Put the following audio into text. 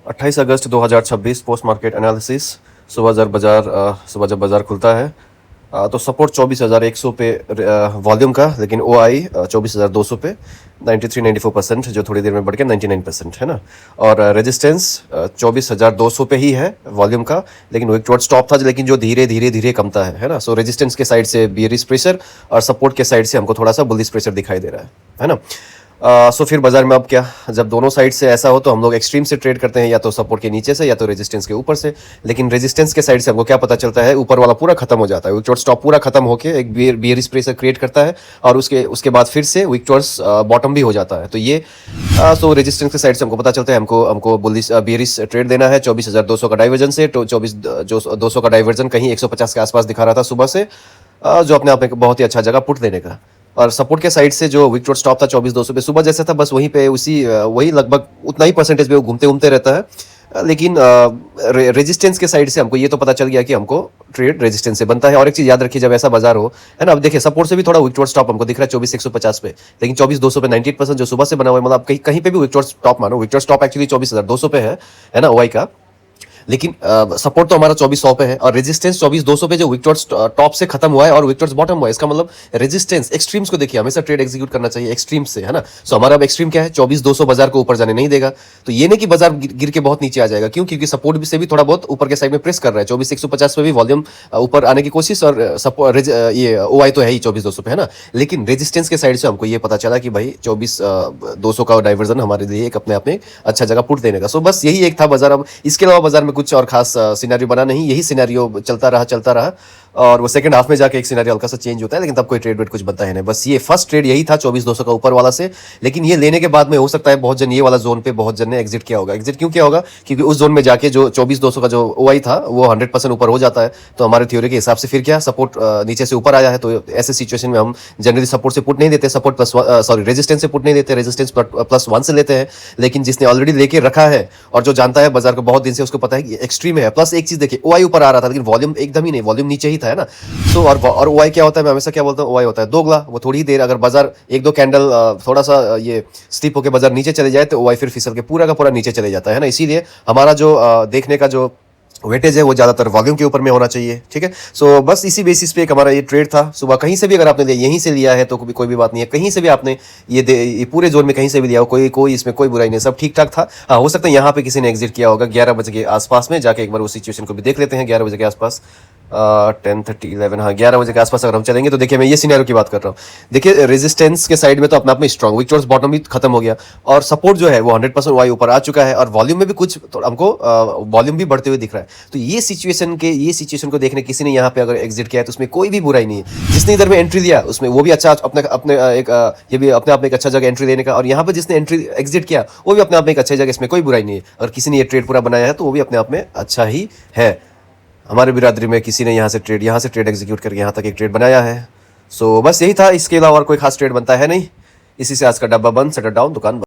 28 अगस्त 2026 post market analysis. सुबह जब बाजार खुलता है तो सपोर्ट 24,100 पे वॉल्यूम का, लेकिन ओ आई 24,200 पे 93-94% जो थोड़ी देर में बढ़ के 99% है ना। और रेजिस्टेंस 24,200 पे ही है वॉल्यूम का, लेकिन वो एक टुवर्ड स्टॉप था लेकिन जो धीरे धीरे धीरे कमता है ना। सो रेजिस्टेंस के साइड से बियरिश प्रेशर और सपोर्ट के साइड से हमको थोड़ा सा बुलिश प्रेशर दिखाई दे रहा है ना। सो फिर बाजार में अब क्या, जब दोनों साइड से ऐसा हो तो हम लोग एक्सट्रीम से ट्रेड करते हैं, या तो सपोर्ट के नीचे से या तो रेजिस्टेंस के ऊपर से। लेकिन रेजिस्टेंस के साइड से हमको क्या पता चलता है, ऊपर वाला पूरा खत्म हो जाता है, विक टॉर्स स्टॉप पूरा खत्म होकर एक बियरिश प्रेशर क्रिएट करता है और उसके बाद फिर से विक टॉर्स बॉटम भी हो जाता है। तो ये सो रेजिस्टेंस के साइड से हमको पता चलता है हमको बुलिश बियरिश ट्रेड देना है 24,200 का डाइवर्जन से। तो 24,200 का डाइवर्जन कहीं 150 के आसपास दिखा रहा था सुबह से, जो अपने आप में बहुत ही अच्छा जगह पुट देने का। और सपोर्ट के साइड से जो विक टॉर्स स्टॉप था 24,200 पे, सुबह जैसा था बस वहीं पे वही लगभग उतना ही परसेंटेज पे वो घूमते घूमते रहता है। लेकिन रेजिस्टेंस के साइड से हमको ये तो पता चल गया कि हमको ट्रेड रेजिस्टेंस से बनता है। और एक चीज याद रखिए, जब ऐसा बाजार हो है ना, अब देखिए सपोर्ट से भी थोड़ा विक टॉर्स स्टॉप हमको दिख रहा है 24,150 पे, लेकिन 24,200 पे 98% जो सुबह से बना हुआ है, मतलब कहीं पे भी विक टॉर्स स्टॉप मानो, विक टॉर्स स्टॉप एक्चुअली 24,200 पे है ना ओआई का, लेकिन सपोर्ट तो हमारा 2400 पे है और रेजिस्टेंस 24,200 पे जो विक टॉर्स टॉप से खत्म हुआ है और विक टॉर्स बॉटम हुआ है। इसका मतलब रेजिस्टेंस एक्सट्रीम्स को देखिए, हमेशा ट्रेड एग्जीक्यूट करना चाहिए एक्सट्रीम से, है ना। सो हमारा अब एक्सट्रीम क्या है, 24,200 बाजार को ऊपर जाने नहीं देगा। तो ये नहीं कि बाजार गिर के बहुत नीचे आ जाएगा, क्यों, क्योंकि सपोर्ट से भी थोड़ा बहुत ऊपर के साइड में प्रेस कर रहा है। 24,150 पे भी वॉल्यूम ऊपर आने की कोशिश, और ये ओआई तो है ही 24,200 पे, है ना। लेकिन रेजिस्टेंस के साइड से हमको ये पता चला कि भाई 24,200 का डाइवर्जन हमारे लिए एक अपने आप में अच्छा जगह पुट देने का। सो बस यही एक था बाजार। अब इसके अलावा बाजार में कुछ और खास सिनेरियो बना नहीं, यही सिनेरियो चलता रहा और वो सेकंड हाफ में जाके एक सिनेरियो हल्का सा चेंज होता है, लेकिन तब कोई ट्रेड वेट कुछ बनता है नहीं। बस ये फर्स्ट ट्रेड यही था 24,200 का ऊपर वाला से। लेकिन ये लेने के बाद में हो सकता है बहुत जन ये वाला जोन पे बहुत जन ने एग्जिट किया होगा। एग्जिट क्यों किया होगा, क्योंकि उस जोन में जाके जो 24,200 का जो ओआई था वो 100% ऊपर हो जाता है। तो हमारे थ्योरी के हिसाब से फिर क्या, सपोर्ट नीचे से ऊपर आया है, तो ऐसे सिचुएशन में हम जनरली सपोर्ट से पुट नहीं देते, सपोर्ट प्लस रेजिस्टेंस से पुट नहीं देते, रेजिस्टेंस +1 से लेते हैं। लेकिन जिसने ऑलरेडी लेके रखा है और जो जानता है बाजार को बहुत दिन से, उसको पता है कि एक्सट्रीम है। प्लस एक चीज देखिए, ओआई ऊपर आ रहा था लेकिन वॉल्यूम एकदम ही नहीं, वॉल्यूम नीचे ही था, है ना। तो और ओआई क्या होता है, मैं हमेशा क्या बोलता हूँ, ओआई होता है दोगला। वो थोड़ी ही देर अगर बाजार एक दो कैंडल थोड़ा सा ये स्टिप होकर बाजार नीचे चले जाए तो ओआई फिर फिसल के पूरा का पूरा नीचे चले जाता है ना। इसीलिए हमारा जो देखने का जो वेटेज है वो ज्यादातर वॉल्यूम के ऊपर में होना चाहिए, ठीक है। सो बस इसी बेसिस पे एक हमारा ये ट्रेड था सुबह। कहीं से भी अगर आपने लिया, यहीं से लिया है तो कोई भी बात नहीं है, कहीं से भी आपने ये पूरे जोन में कहीं से भी लिया हो, कोई इसमें कोई बुराई नहीं, सब ठीक ठाक था। हाँ, हो सकता है यहाँ पे किसी ने एग्जिट किया होगा 11 बजे के आसपास में जाके। एक बार उस सिचुएशन को भी देख लेते हैं 11 बजे के आसपास, 10:30 11, हाँ 11 बजे के आसपास अगर हम चलेंगे तो देखिए मैं ये सिनेरियो की बात कर रहा हूँ। देखिए रेजिस्टेंस के साइड में तो अपने आप में स्ट्रॉन्ग, विक टॉर्स बॉटम भी खत्म हो गया और सपोर्ट जो है वो 100% वाई ऊपर आ चुका है और वॉल्यूम में भी कुछ तो हमको वॉल्यूम भी बढ़ते हुए दिख रहा है। तो ये सिचुएशन को देखने किसी ने यहाँ पे अगर एग्जिट किया है तो उसमें कोई भी बुराई नहीं है। जिसने इधर में एंट्री लिया उसमें वो भी अच्छा अपने ये भी अपने आप में एक अच्छा जगह एंट्री लेने का, और यहाँ पर जिसने एंट्री एग्जिट किया वो भी अपने आप में एक अच्छा जगह, इसमें कोई बुराई नहीं है। और किसी ने ये ट्रेड पूरा बनाया है तो वो भी अपने आप में अच्छा ही है। हमारे बिरादरी में किसी ने यहाँ से ट्रेड एग्जीक्यूट करके यहाँ तक एक ट्रेड बनाया है। सो बस यही था, इसके अलावा और कोई खास ट्रेड बनता है नहीं। इसी से आज का डब्बा बंद, शटर डाउन, दुकान बंद।